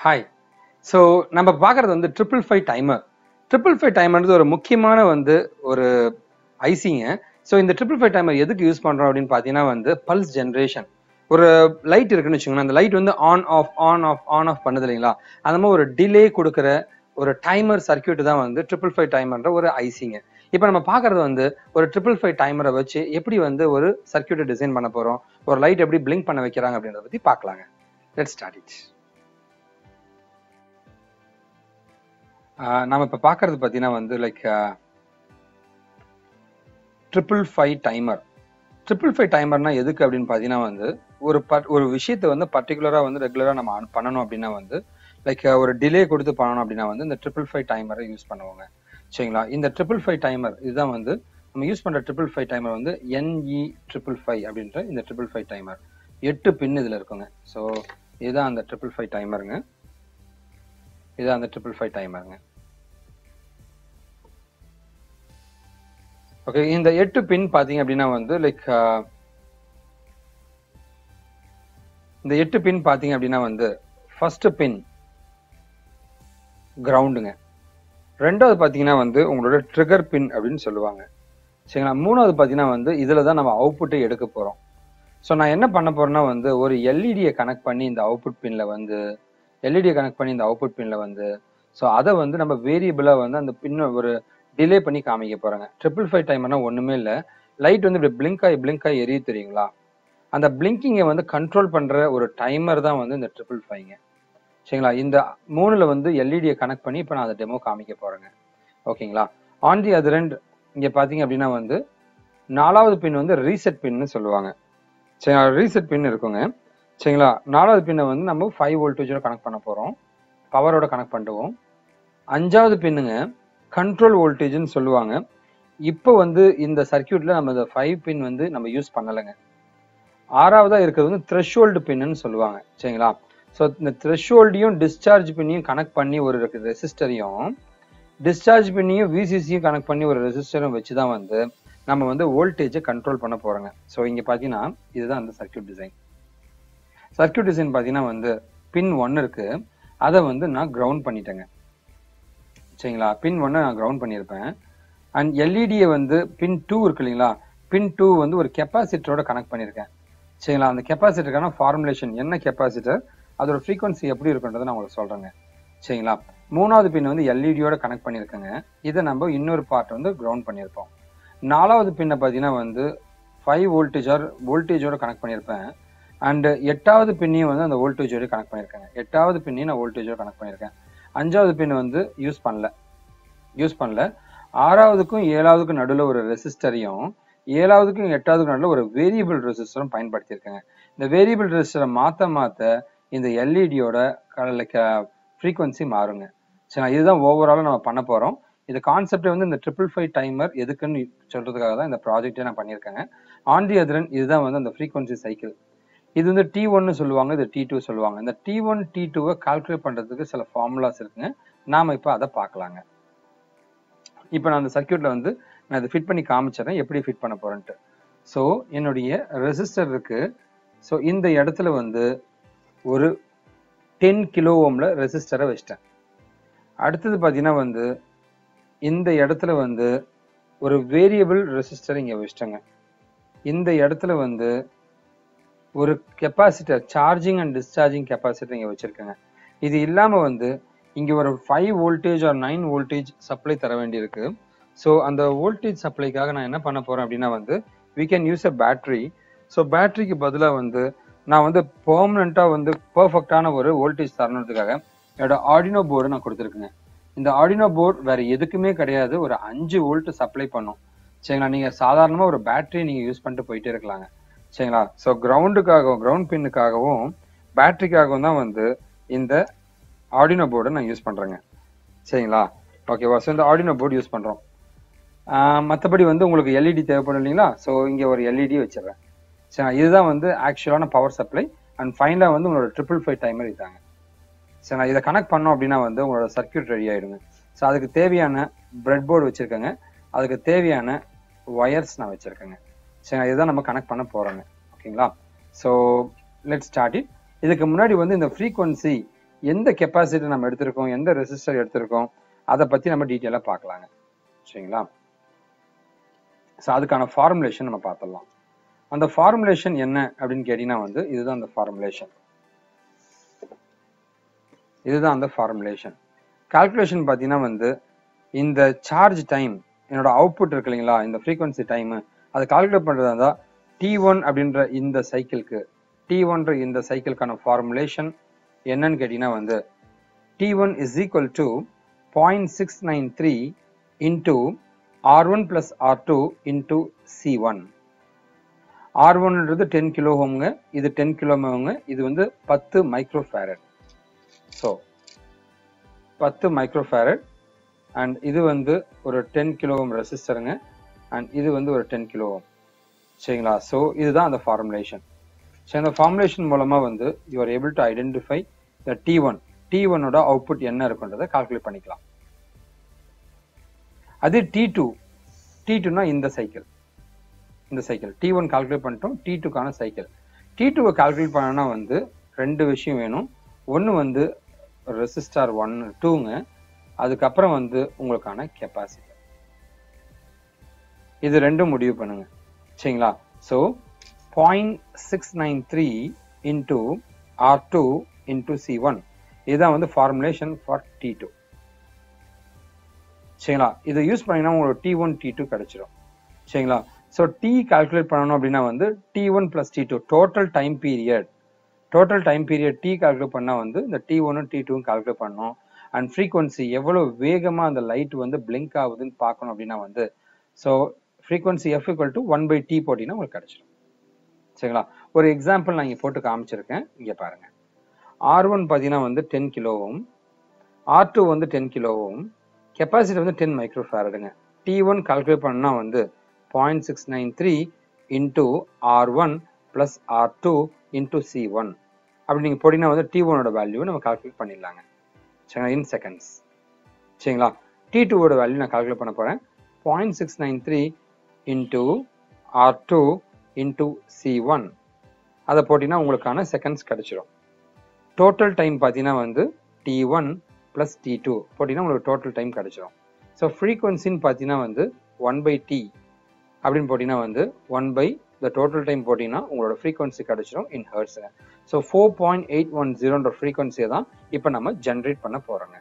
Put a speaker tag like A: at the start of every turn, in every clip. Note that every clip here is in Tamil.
A: ஹாய். ஸோ நம்ம பார்க்குறது வந்து 555 டைமர். 555 டைமர்ன்றது ஒரு முக்கியமான ஒரு ஐசிங்க. ஸோ இந்த 555 டைமர் எதுக்கு யூஸ் பண்ணுறோம் அப்படின்னு பார்த்தீங்கன்னா பல்ஸ் ஜென்ரேஷன். ஒரு லைட் இருக்குன்னு வச்சுக்கோங்களேன், அந்த லைட் ஆன் ஆஃப் பண்ணுது இல்லைங்களா, அந்த மாதிரி ஒரு டிலே கொடுக்குற ஒரு டைமர் சர்க்கியூட் தான் 555 டைமர்ன்ற ஒரு ஐசிங்க. இப்போ நம்ம பார்க்குறது ஒரு 555 டைமரை வச்சு எப்படி ஒரு சர்க்கியூட்டை டிசைன் பண்ண போகிறோம், ஒரு லைட் எப்படி பிளிங்க் பண்ண வைக்கிறாங்க அப்படின்றத பற்றி பார்க்கலாங்க. Let's start it. நம்ம இப்போ பார்க்கறது பார்த்தீங்கன்னா லைக் 555 டைமர். 555 டைமர்னா எதுக்கு அப்படின்னு பார்த்தீங்கன்னா ஒரு விஷயத்தை பர்டிகுலராக ரெகுலராக நம்ம பண்ணணும் அப்படின்னா லைக் ஒரு டிலே கொடுத்து பண்ணணும் அப்படின்னா இந்த 555 டைமரை யூஸ் பண்ணுவாங்க. சரிங்களா? இந்த 555 டைமர் இதுதான் நம்ம யூஸ் பண்ணுற 555 டைமர் NE555 அப்படின்ற இந்த 555 டைமர் 8 பின் இதில் இருக்குங்க. ஸோ இதுதான் அந்த 555 டைமருங்க. இதுதான் அந்த 555 டைமருங்க. ஓகே, இந்த 8 பின் பாத்தீங்க அப்படின்னா லைக் இந்த 8 பின் பாத்தீங்க அப்படின்னா ஃபர்ஸ்ட் பின் கிரவுண்டுங்க. ரெண்டாவது பாத்தீங்கன்னா உங்களோட ட்ரிகர் பின் அப்படின்னு சொல்லுவாங்க. சரிங்களா? மூணாவது பாத்தீங்கன்னா இதுல தான் நம்ம அவுட்புட்டை எடுக்க போறோம். ஸோ நான் என்ன பண்ண போறேன்னா ஒரு எல்இடியை கனெக்ட் பண்ணி இந்த அவுட்புட் பின்ல ஸோ அதை நம்ம வேரியபிளா அந்த பின்ன ஒரு டிலே பண்ணி காமிக்க போறாங்க. 555 டைமர்னா ஒண்ணுமே இல்லை, லைட் இப்படி பிளிங்க் ஆகி எரியும் தெரியுங்களா, அந்த பிளிங்கிங்கை கண்ட்ரோல் பண்ற ஒரு டைமர் தான் இந்த 555ங்க. சரிங்களா? இந்த மூணுல எல்இடியை கனெக்ட் பண்ணி இப்போ நான் அதை டெமோ காமிக்க போறேங்க. ஓகேங்களா? ஆன் தி அதர் எண்ட் இங்க பாத்தீங்க அப்படின்னா நாலாவது பின் ரீசெட் பின்னு சொல்லுவாங்க. சரிங்களா? ரீசெட் பின் இருக்குங்க. சரிங்களா? நாலாவது பின்னை நம்ம 5 வோல்டேஜோட கனெக்ட் பண்ண போறோம், பவரோட கனெக்ட் பண்ணுவோம். அஞ்சாவது பின்னுங்க கண்ட்ரோல் வோல்டேஜ்னு சொல்லுவாங்க. இப்போ இந்த சர்க்கியூட்ல நம்ம இந்த 5 பின் நம்ம யூஸ் பண்ணலைங்க. ஆறாவதா இருக்கிறது த்ரெஷ்ஹோல்டு பின்னு சொல்லுவாங்க. சரிங்களா? ஸோ இந்த த்ரெஷ்ஹோல்டையும் டிஸ்சார்ஜ் பின்னையும் கனெக்ட் பண்ணி ஒரு ரெசிஸ்டரையும், டிஸ்சார்ஜ் பின்னையும் விசிசியும் கனெக்ட் பண்ணி ஒரு ரெசிஸ்டரும் வச்சு தான் நம்ம வோல்டேஜை கண்ட்ரோல் பண்ண போறோங்க. ஸோ இங்க பாத்தீங்கன்னா இதுதான் அந்த சர்க்கியூட் டிசைன். சர்க்கியூட் டிசைன் பாத்தீங்கன்னா பின் 1 இருக்கு, அதை நான் கிரவுண்ட் பண்ணிட்டேங்க. சரிங்களா? பின் 1 நான் கிரவுண்ட் பண்ணியிருப்பேன். அண்ட் எல்இடியை பின் 2 இருக்கு இல்லைங்களா, பின் 2 ஒரு கெப்பாசிட்டரோட கனெக்ட் பண்ணியிருக்கேன். சரிங்களா? அந்த கெப்பாசிட்டருக்கான ஃபார்முலேஷன் என்ன, கெப்பாசிட்டர் அதோட ஃப்ரீக்வன்சி எப்படி இருக்குன்றதை நான் உங்களுக்கு சொல்றேங்க. சரிங்களா? மூணாவது பின் எல்இடியோட கனெக்ட் பண்ணியிருக்கேங்க. இதை நம்ம இன்னொரு பார்ட் கிரவுண்ட் பண்ணியிருப்போம். நாலாவது பின்னை பார்த்தீங்கன்னா 5 வோல்டேஜோட கனெக்ட் பண்ணியிருப்பேன். அண்ட் எட்டாவது பின்னையும் அந்த வோல்டேஜோட கனெக்ட் பண்ணியிருக்கேங்க. எட்டாவது பின்னையும் நான் வோல்டேஜோட கனெக்ட் பண்ணியிருக்கேன். அஞ்சாவது பின் யூஸ் பண்ணல. ஆறாவதுக்கும் ஏழாவதுக்கும் நடுவில் ஒரு ரெசிஸ்டரையும், ஏழாவதுக்கும் எட்டாவதுக்கும் நடுவில் ஒரு வேரியபிள் ரெசிஸ்டரும் பயன்படுத்தியிருக்காங்க. இந்த வேரியபிள் ரெசிஸ்டரை மாற்ற இந்த எல்இடியோட ஃப்ரீக்வன்சி மாறுங்க. சரி, இதுதான் ஓவராலாக நம்ம பண்ண போறோம். இந்த கான்செப்டே இந்த 555 டைமர் எதுக்குன்னு சொல்றதுக்காக தான் இந்த ப்ராஜெக்டே நான் பண்ணியிருக்கேங்க. ஆன் தி அதர் எண்ட் இதுதான் அந்த ஃப்ரீக்வன்சி சைக்கிள். இது T1 சொல்லுவாங்க, இது T2 சொல்லுவாங்க. இந்த T1 T2வை கால்குலேட் பண்றதுக்கு சில ஃபார்முலாஸ் இருக்குங்க. நாம இப்போ அதை பார்க்கலாங்க. இப்போ நான் அந்த சர்க்கியூட்ல நான் இதை ஃபிட் பண்ணி காமிச்சிடறேன் எப்படி ஃபிட் பண்ண போறேன்ட்டு. ஸோ என்னுடைய ரெசிஸ்டர் இருக்கு. ஸோ இந்த இடத்துல ஒரு 10 கிலோ ஓம்ல ரெசிஸ்டரை வச்சிட்டேன். அடுத்தது பார்த்தீங்கன்னா இந்த இடத்துல ஒரு வேரியபிள் ரெசிஸ்டர் இங்க வச்சிட்டேங்க. இந்த இடத்துல ஒரு capacitor, charging and discharging capacitor இங்க வச்சிருக்கேங்க. இது இல்லாம இங்க ஒரு 5 வோல்டேஜ் ஆர் 9 வோல்டேஜ் சப்ளை தர வேண்டியிருக்கு. ஸோ அந்த வோல்டேஜ் சப்ளைக்காக நான் என்ன பண்ண போறேன் அப்படின்னா we can use a battery. So பேட்டரிக்கு பதிலாக நான் பெர்மனண்டா பெர்ஃபெக்டான ஒரு வோல்டேஜ் தரணுன்றதுக்காக என்னோட ஆர்டினோ போர்டு நான் கொடுத்துருக்கேங்க. இந்த ஆர்டினோ போர்டு வேற எதுக்குமே கிடையாது, ஒரு 5 வோல்ட் சப்ளை பண்ணும். சரிங்களா? நீங்க சாதாரணமா ஒரு பேட்டரி நீங்க யூஸ் பண்ணிட்டு போயிட்டே இருக்கலாங்க. சரிங்களா? ஸோ கிரவுண்ட் பின்னுக்காகவும் பேட்டரிக்காகவும் தான் இந்த ஆர்டினோ போர்டை நான் யூஸ் பண்றேங்க. சரிங்களா? ஓகேவா? ஸோ இந்த ஆர்டினோ போர்டு யூஸ் பண்றோம். மற்றபடி உங்களுக்கு எல்இடி தேவைப்படும் இல்லைங்களா, ஸோ இங்கே ஒரு எல்இடி வச்சிடறேன். சரிங்களா? இதுதான் ஆக்சுவலான பவர் சப்ளை. அண்ட் ஃபைனலாக உங்களோட 555 டைமர் இதாங்க. சரிங்களா? இதை கனெக்ட் பண்ணோம் அப்படின்னா உங்களோட சர்க்கியூட் ரெடி ஆயிடுங்க. ஸோ அதுக்கு தேவையான பிரெட் போர்டு வச்சிருக்கேங்க, அதுக்கு தேவையான ஒயர்ஸ் நான் வச்சிருக்கேங்க. சரிங்களா? இதுதான் நம்ம கனெக்ட் பண்ண போறோங்க. ஓகேங்களா? So let's start it. இதுக்கு முன்னாடி இந்த ஃப்ரீக்வன்சி எந்த கெப்பாசிட்டி நம்ம எடுத்திருக்கோம், எந்த ரெசிஸ்டர் எடுத்திருக்கோம், அதை பத்தி நம்ம டீட்டெயிலா பார்க்கலாங்க. சரிங்களா? ஸோ அதுக்கான ஃபார்முலேஷன் நம்ம பார்த்துடலாம். அந்த ஃபார்முலேஷன் என்ன அப்படின்னு கேட்டீங்கன்னா வந்து இதுதான் அந்த ஃபார்முலேஷன். இதுதான் அந்த ஃபார்முலேஷன். கால்குலேஷன் பார்த்தீங்கன்னா வந்து இந்த சார்ஜ் டைம், என்னோட அவுட்புட் இருக்கு இல்லைங்களா, இந்த ஃப்ரீக்வன்சி டைம், அதை கால்குலேட் பண்ணுறதா இருந்தால் T1 அப்படின்ற இந்த சைக்கிளுக்கு, T1 இந்த சைக்கிளுக்கான ஃபார்முலேஷன் என்னன்னு கேட்டீங்கன்னா வந்து T1 is equal to 0.693 into R1 plus R2 into C1. R1 ன்றது 10 கிலோ ஓம்ங்க, இது 10 கிலோ ஓம்ங்க, இது வந்து 10 micro farad. So 10 micro farad and இது வந்து ஒரு 10 கிலோ ஓம் ரெசிஸ்டருங்க அண்ட் இது வந்து ஒரு 10 கிலோ ஓம். சரிங்களா? ஸோ இதுதான் அந்த ஃபார்முலேஷன். ஸோ இந்த ஃபார்முலேஷன் மூலமா வந்து you are able to identify the T1 ஓட அவுட்புட் என்ன இருக்குன்றதை கால்குலேட் பண்ணிக்கலாம். அது T2னா இந்த சைக்கிள், T1 கால்குலேட் பண்ணிட்டோம். T2க்கான சைக்கிள். T2வை கால்குலேட் பண்ணனா வந்து ரெண்டு விஷயம் வேணும். ஒன்று வந்து ரெசிஸ்டார் 1 2ங்க, அதுக்கப்புறம் வந்து உங்களுக்கான கெப்பாசிட்டர். இது ரெண்டும் முடிவு பண்ணுங்க. சரிங்களா? So 0.693 into R2 into C1, இதுதான் வந்து ஃபார்முலேஷன் ஃபார் T2. சரிங்களா? இதை யூஸ் பண்ணீங்கன்னா உங்களுக்கு T1 T2 கிடைச்சிடும். சரிங்களா? ஸோ T கால்குலேட் பண்ணணும் அப்படின்னா வந்து T1 plus T2 total time period T calculate பண்ணால் வந்து இந்த T1 T2 கால்குலேட் பண்ணணும். அண்ட் ஃப்ரீக்வன்சி எவ்வளோ வேகமாக அந்த லைட் வந்து பிளிங்க் ஆகுதுன்னு பார்க்கணும் அப்படின்னா வந்து so frequency F equal to 1/T போட்டிங்கன்னா உங்களுக்கு கிடைச்சிடும். சரிங்களா? ஒரு எக்ஸாம்பிள் நான் இங்கே போட்டு காமிச்சிருக்கேன், இங்கே பாருங்க. R1 பார்த்தீங்கன்னா வந்து 10 கிலோ ஓம், R2 வந்து 10 கிலோ ஓம், கெப்பாசிட்டி வந்து 10 மைக்ரோ ஃபாரடுங்க. T1 கால்குலேட் பண்ணா வந்து 0.693 into R1 plus R2 into C1 அப்படி நீங்கள் போட்டிங்கன்னா வந்து T1 ஓட வேல்யூ நம்ம கால்குலேட் பண்ணிடலாங்க. சரிங்களா? இன் செகண்ட்ஸ். சரிங்களா? T2 ஓட வேல்யூ நான் கால்குலேட் பண்ண போகிறேன். 0.693 into R2 into C1 அதை போட்டிங்கன்னா உங்களுக்கான செகண்ட்ஸ் கிடைச்சிடும். டோட்டல் டைம் பார்த்தீங்கன்னா வந்து T1 plus T2 போட்டிங்கன்னா உங்களுக்கு டோட்டல் டைம் கிடைச்சிடும். ஸோ ஃப்ரீக்வன்சின்னு பார்த்தீங்கன்னா வந்து 1/T அப்படின்னு போட்டிங்கன்னா வந்து 1 the டோட்டல் டைம் போட்டிங்கன்னா உங்களோட ஃப்ரீக்வன்சி கிடைச்சிடும் இன் ஹெர்ட்ஸுங்க. ஸோ 4.810ன்ற ஃப்ரீக்வன்சியை தான் இப்போ நம்ம ஜென்ரேட் பண்ண போகிறோங்க.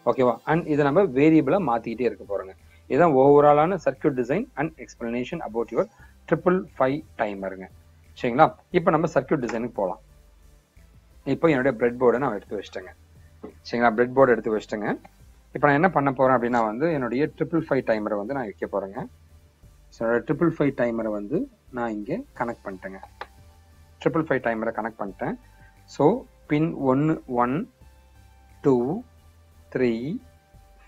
A: ஓகேவா? அண்ட் இதை நம்ம வேரியபிளாக மாற்றிக்கிட்டே இருக்க போகிறோங்க. இதுதான் ஓவராலான circuit design and explanation about your 555 டைமருங்க. சரிங்களா? இப்போ நம்ம சர்க்யூட் டிசைனுக்கு போகலாம். இப்போ என்னுடைய பிரெட் போர்டை நான் எடுத்து வச்சிட்டேங்க. சரிங்களா? பிரெட் போர்டு எடுத்து வச்சிட்டேங்க. இப்போ நான் என்ன பண்ண போகிறேன் அப்படின்னா வந்து என்னுடைய 555 டைமரை வந்து நான் வைக்க போகிறேங்க. ஸோ 555 டைமரை வந்து நான் இங்கே கனெக்ட் பண்ணிட்டேங்க. 555 டைமரை கனெக்ட் பண்ணிட்டேன். ஸோ பின் 1 1 2 3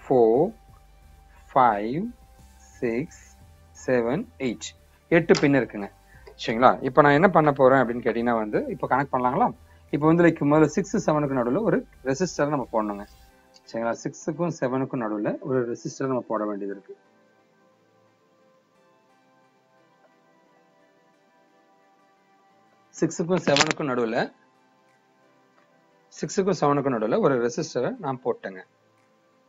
A: 4 5 6 7 8 8 பின் இருக்குங்க. சரிங்களா? இப்போ நான் என்ன பண்ண போகிறேன் அப்படின்னு கேட்டிங்கன்னா வந்து இப்போ கனெக்ட் பண்ணலாங்களா? இப்போ வந்து லைக் முதல்ல 6 7க்கு நடுவில் ஒரு ரெசிஸ்டர் நம்ம போடணுங்க. சரிங்களா? 6க்கும் 7க்கும் நடுவில் ஒரு ரெசிஸ்டர் நம்ம போட வேண்டியது இருக்கு. சிக்ஸுக்கும் செவனுக்கும் நடுவில் ஒரு ரெசிஸ்டரை நான் போட்டேங்க.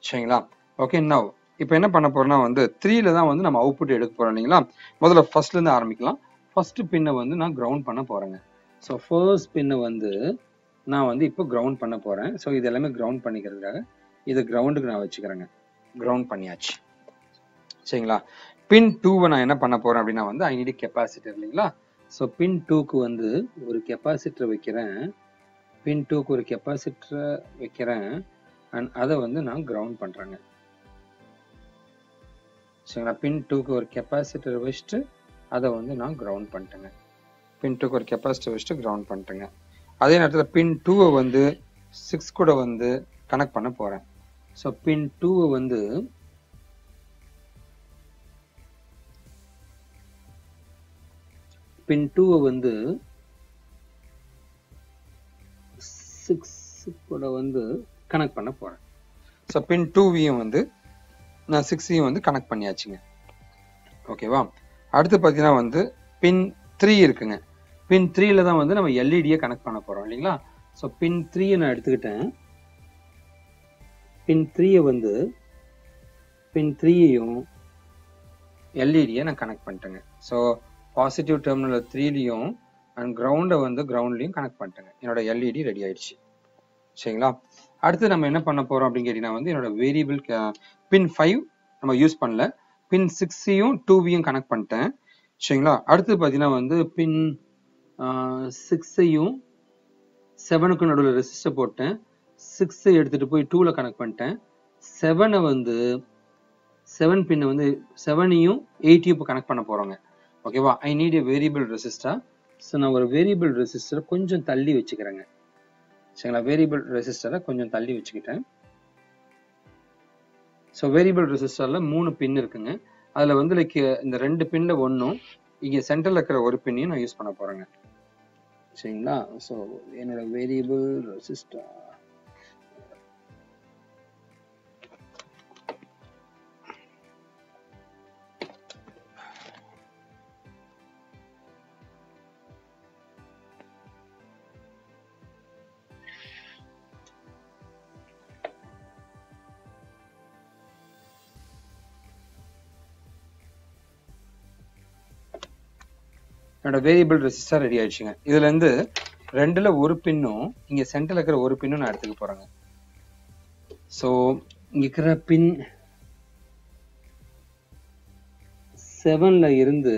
A: சரிங்களா? ஓகே. நவ் இப்போ என்ன பண்ண போறோம்னா வந்து 3ல தான் வந்து நம்ம அவுட்புட் எடுக்க போறோம் இல்லைங்களா? முதல்ல ஃபர்ஸ்ட்லேருந்து ஆரம்பிக்கலாம். ஃபர்ஸ்ட் பின்னை வந்து நான் கிரவுண்ட் பண்ண போறேங்க. ஸோ ஃபர்ஸ்ட் பின்னை வந்து நான் வந்து இப்போ கிரவுண்ட் பண்ண போறேன். ஸோ இது எல்லாமே கிரவுண்ட் பண்ணிக்கிறதுக்காக இது கிரவுண்டுக்கு நான் வச்சுக்கிறேங்க. கிரவுண்ட் பண்ணியாச்சு. சரிங்களா? பின் 2வை நான் என்ன பண்ண போறேன் அப்படின்னா வந்து ஐ நீட் கெப்பாசிட்டர் இல்லைங்களா? ஸோ பின் 2க்கு வந்து ஒரு கெப்பாசிட்டர் வைக்கிறேன். அண்ட் அதை வந்து நான் கிரவுண்ட் பண்றேங்க. சரிங்களா? பின் 2க்கு ஒரு கெப்பாசிட்டர் வச்சுட்டு அதை வந்து நான் கிரவுண்ட் பண்ணிட்டேங்க. பின் 2க்கு ஒரு கெப்பாசிட்டர் வச்சுட்டு கிரவுண்ட் பண்ணிட்டேங்க. அதே நேரத்தில் பின் 2வை வந்து 6 கூட வந்து கனெக்ட் பண்ண போறேன். ஸோ பின் 2வை வந்து பின் 2வை வந்து 6 கூட வந்து கனெக்ட் பண்ண போறேன். ஸோ பின் 2வையும் வந்து நான் 6ஐயும் வந்து கனெக்ட் பண்ணியாச்சுங்க. ஓகேவா? அடுத்து பார்த்தீங்கன்னா வந்து பின் 3 இருக்குங்க. பின் 3ல தான் வந்து நம்ம எல்இடியை கனெக்ட் பண்ண போறோம் இல்லைங்களா? ஸோ பின் 3 நான் எடுத்துக்கிட்டேன். பின் 3 வந்து பின் 3யும் எல்இடியை நான் கனெக்ட் பண்ணிட்டேங்க. ஸோ பாசிட்டிவ் டெர்மினல் 3லையும் அண்ட் கிரவுண்டை வந்து கிரவுண்ட்லையும் கனெக்ட் பண்ணிட்டேங்க. என்னோட எல்இடி ரெடி ஆயிடுச்சு. சரிங்களா? அடுத்து நம்ம என்ன பண்ண போறோம் அப்படின்னு கேட்டீங்கன்னா வந்து என்னோட வேரியபிள் பின் 5 நம்ம யூஸ் பண்ணல. பின் 6யும் 2வையும் கனெக்ட் பண்ணிட்டேன். சரிங்களா? அடுத்து பார்த்தீங்கன்னா வந்து பின் 6ஐயும் 7க்கும் நடுவில் ரெசிஸ்டர் போட்டேன். 6ஐ எடுத்துட்டு போய் 2ல கனெக்ட் பண்ணிட்டேன். 7 வந்து 7 பின்னை வந்து 7ஐயும் 8ஐயும் இப்போ கனெக்ட் பண்ண போறோங்க. ஓகேவா? I need a variable resistor. So நான் ஒரு வேரியபிள் ரெசிஸ்டரை கொஞ்சம் தள்ளி வச்சுக்கிறேங்க. சரிங்களா? வேரியபிள் ரெசிஸ்டரை கொஞ்சம் தள்ளி வச்சுக்கிட்டேன். ஸோ வேரியபிள் ரெசிஸ்டர்ல 3 பின் இருக்குங்க. அதில் வந்து லைக் இந்த 2 பின்ல ஒன்றும் இங்கே சென்டரில் இருக்கிற ஒரு பின்னையும் நான் யூஸ் பண்ண போறேங்க. சரிங்களா? ஸோ என்னோட வேரியபிள் ரெசிஸ்டர் என்னோட வேரியபிள் ரெசிஸ்டர் ரெடி ஆயிடுச்சுங்க. இதுல இருந்து 2ல ஒரு பின்னும் இங்க சென்டர்ல இருக்கிற ஒரு பின்னும் நான் எடுத்துக்க போறேங்க. ஸோ இங்க இருக்கிற பின் 7ல இருந்து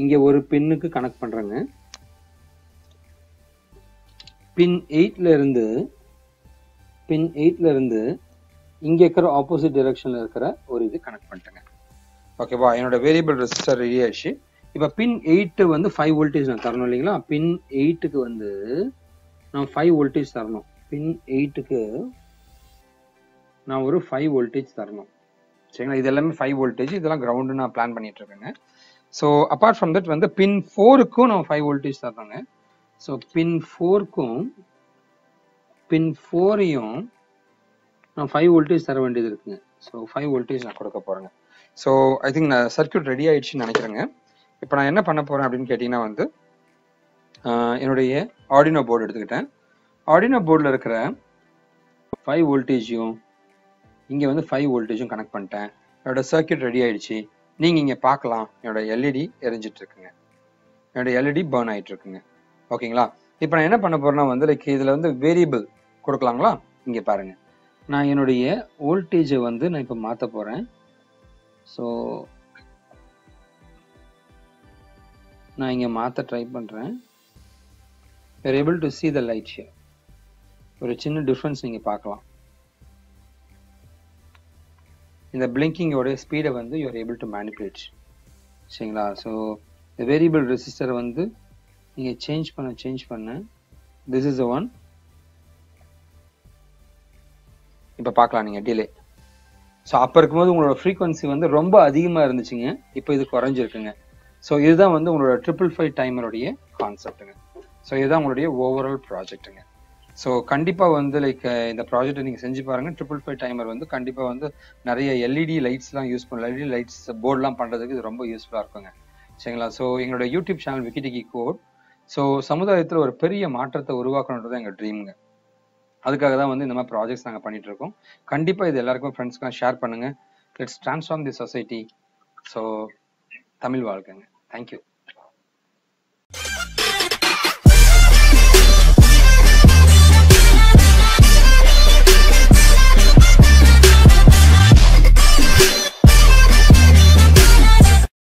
A: இங்க ஒரு பின்னுக்கு கனெக்ட் பண்றேங்க. பின் 8ல இருந்து இங்க இருக்கிற ஆப்போசிட் டைரக்ஷன்ல இருக்கிற ஒரு இது கனெக்ட் பண்ணிட்டேங்க. ஓகேவா? என்னோட வேரியபிள் ரெசிஸ்டர் ரெடி ஆயிடுச்சு. இப்போ பின் 8 வந்து 5 வோல்டேஜ் நான் தரணும் இல்லைங்களா? பின் 8க்கு வந்து நான் 5 வோல்டேஜ் தரணும். பின் 8க்கு நான் ஒரு 5 வோல்டேஜ் தரணும். சரிங்களா? இது எல்லாமே 5 வோல்டேஜ். இதெல்லாம் கிரவுண்டு நான் பிளான் பண்ணிட்டு இருக்கேங்க. ஸோ அப்பார்ட் ஃப்ரம் தட் வந்து பின் 4க்கும் நான் 5 வோல்டேஜ் தரணுங்க. ஸோ பின் 4க்கும் பின் 4ஐயும் நான் 5 வோல்டேஜ் தர வேண்டியது இருக்குங்க. ஸோ 5 வோல்டேஜ் நான் கொடுக்க போறேங்க. ஸோ ஐ திங்க் நான் சர்க்யூட் ரெடி ஆயிடுச்சுன்னு நினைக்கிறேங்க. இப்போ நான் என்ன பண்ண போறேன் அப்படின்னு கேட்டீங்கன்னா வந்து என்னுடைய ஆர்டினோ போர்டு எடுத்துக்கிட்டேன். ஆர்டினோ போர்டில் இருக்கிற 5 வோல்டேஜையும் இங்கே வந்து 5 வோல்டேஜும் கனெக்ட் பண்ணிட்டேன். என்னோட சர்க்யூட் ரெடி ஆயிடுச்சு. நீங்கள் இங்கே பார்க்கலாம், என்னோட எல்இடி எரிஞ்சிட்டு இருக்குங்க. என்னோட எல்இடி பர்ன் ஆகிட்டு இருக்குங்க. ஓகேங்களா? இப்போ நான் என்ன பண்ண போறேன்னா வந்து லைக் இதில் வந்து வேரியபிள் கொடுக்கலாங்களா? இங்கே பாருங்க, நான் என்னுடைய வோல்டேஜை வந்து நான் இப்போ மாற்ற போகிறேன். ஸோ நான் இங்கே மாற்ற ட்ரை பண்ணுறேன். You are able to see the light here. ஒரு சின்ன டிஃப்ரென்ஸ் நீங்கள் பார்க்கலாம். இந்த பிளிங்கிங்கோட ஸ்பீடை வந்து you are able to manipulate. சரிங்களா? ஸோ இந்த வேரியபிள் ரெசிஸ்டரை வந்து நீங்கள் சேஞ்ச் பண்ண திஸ் இஸ் ஒன். இப்போ பார்க்கலாம் நீங்கள் டிலே. ஸோ அப்போ இருக்கும்போது உங்களோட ஃப்ரீக்வன்சி வந்து ரொம்ப அதிகமாக இருந்துச்சுங்க. இப்போ இது குறைஞ்சிருக்குங்க. ஸோ இதுதான் வந்து உங்களோட 555 டைமருடைய கான்செப்ட்டுங்க. ஸோ இதுதான் உங்களுடைய ஓவரால் ப்ராஜெக்ட்டுங்க. ஸோ கண்டிப்பாக வந்து லைக் இந்த ப்ராஜெக்டை நீங்கள் செஞ்சு பாருங்கள். 555 டைமர் வந்து கண்டிப்பாக வந்து நிறைய எல்இடி லைட்ஸ்லாம் யூஸ் பண்ணலாம். எல்இடி லைட்ஸ் போர்டெலாம் பண்ணுறதுக்கு இது ரொம்ப யூஸ்ஃபுல்லாக இருக்குங்க. சரிங்களா? ஸோ எங்களோட யூடியூப் சேனல் விக்கிடிகி கோட். ஸோ சமுதாயத்தில் ஒரு பெரிய மாற்றத்தை உருவாக்கணுன்றது எங்கள் ட்ரீமுங்க. அதுக்காக தான் வந்து இந்த மாதிரி ப்ராஜெக்ட்ஸ் நாங்கள் பண்ணிட்டு இருக்கோம். கண்டிப்பாக இது எல்லாருக்கும் ஃப்ரெண்ட்ஸ்க்குலாம் ஷேர் பண்ணுங்கள். Let's transform the society. So Tamil வாழ்க்கைங்க. தேங்க்யூ.